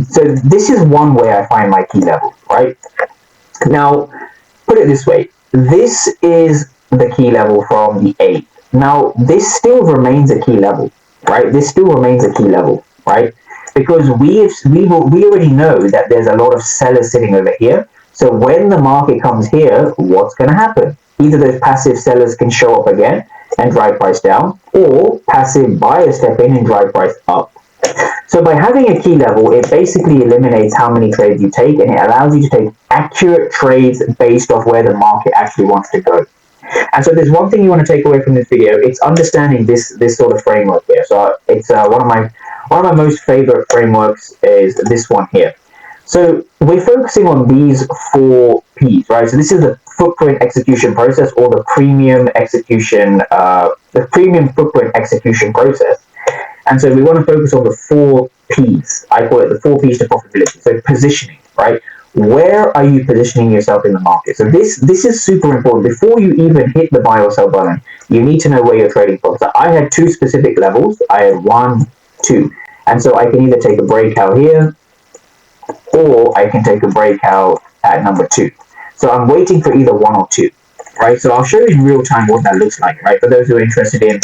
So this is one way I find my key level, right? Now, put it this way. This is the key level from the 8th. Now, this still remains a key level, right? This still remains a key level, right? Because we already know that there's a lot of sellers sitting over here. So when the market comes here, what's going to happen? Either those passive sellers can show up again and drive price down, or passive buyers step in and drive price up. So by having a key level, it basically eliminates how many trades you take, and it allows you to take accurate trades based off where the market actually wants to go. And so there's one thing you want to take away from this video. It's understanding this sort of framework here. So it's one of my most favorite frameworks is this one here. So we're focusing on these 4 P's, right? So this is the footprint execution process, or the premium footprint execution process. And so we want to focus on the 4 P's. I call it the 4 P's to profitability. So positioning, right? Where are you positioning yourself in the market? So this is super important. Before you even hit the buy or sell button, you need to know where you're trading from. So I had 2 specific levels. I had 1, 2. And so I can either take a breakout here, or I can take a breakout at number 2. So I'm waiting for either 1 or 2, right? So I'll show you in real time what that looks like, right? For those who are interested in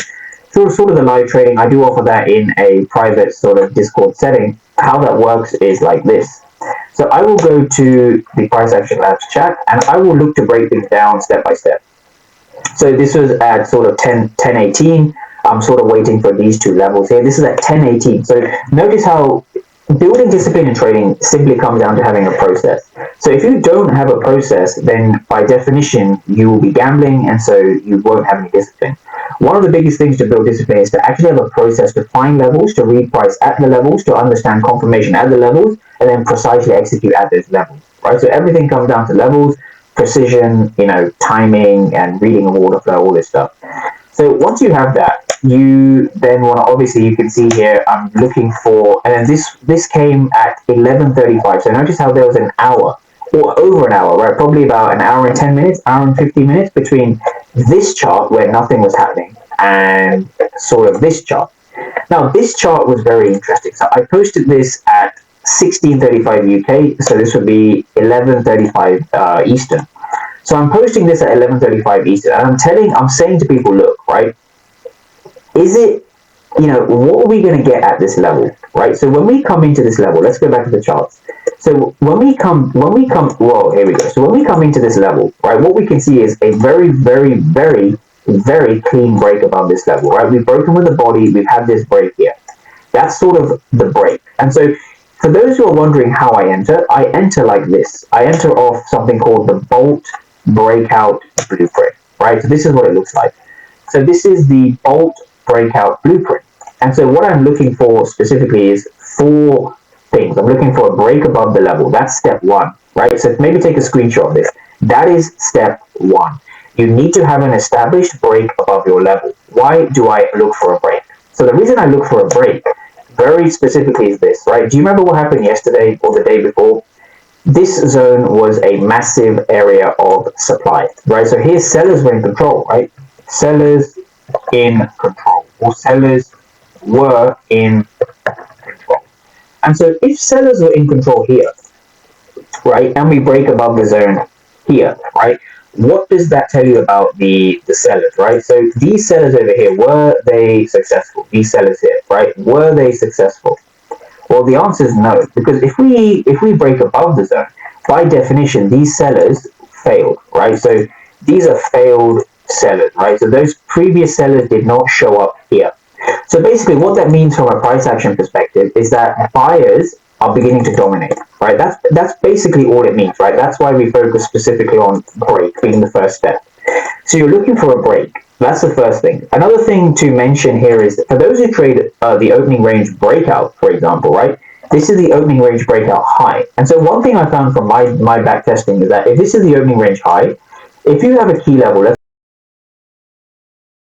sort of the live trading, I do offer that in a private sort of Discord setting. How that works is like this. So I will go to the Price Action Labs chat, and I will look to break things down step by step. So this was at sort of 10:18. I'm sort of waiting for these 2 levels here. This is at 10:18. So notice how building discipline in trading simply comes down to having a process. So if you don't have a process, then by definition, you will be gambling, and so you won't have any discipline. One of the biggest things to build discipline is to actually have a process to find levels, to read price at the levels, to understand confirmation at the levels, and then precisely execute at those levels, right? So everything comes down to levels, precision, timing, and reading of order flow, all this stuff. So once you have that, you then want to, obviously you can see here, I'm looking for, and then this came at 11:35. So notice how there was an hour, or over an hour, right? Probably about an hour and 10 minutes, hour and 50 minutes between this chart where nothing was happening and sort of this chart. Now this chart was very interesting. So I posted this at 16:35 UK. So this would be 11:35 Eastern. So I'm posting this at 11:35 Eastern, and I'm saying to people, look, right, is it, what are we going to get at this level, right? So when we come into this level, let's go back to the charts. So when we come, whoa, here we go. So when we come into this level, right, what we can see is a very, very, very, very clean break above this level, right? We've broken with the body, we've had this break here. That's sort of the break. And so for those who are wondering how I enter like this. I enter off something called the Bolt Breakout Blueprint, right? So this is what it looks like. So this is the Bolt Breakout Blueprint. And so what I'm looking for specifically is 4 things. I'm looking for a break above the level. That's step 1, right? So maybe take a screenshot of this. That is step 1. You need to have an established break above your level. Why do I look for a break? So the reason I look for a break very specifically is this, right? Do you remember what happened yesterday or the day before? This zone was a massive area of supply, right? So here sellers were in control, right? Sellers in control, or sellers were in control. And so if sellers were in control here, right, and we break above the zone here, right, what does that tell you about the sellers, right? So these sellers over here, were they successful? These sellers here, right, were they successful? Well, the answer is no, because if we break above the zone, by definition, these sellers failed, right? So these are failed sellers, right? So those previous sellers did not show up here. So basically what that means from a price action perspective is that buyers are beginning to dominate, right? That's basically all it means, right? That's why we focus specifically on break being the first step. So you're looking for a break. That's the first thing. Another thing to mention here is for those who trade the opening range breakout, for example, right? This is the opening range breakout high. And so one thing I found from my back testing is that if this is the opening range high, if you have a key level, let's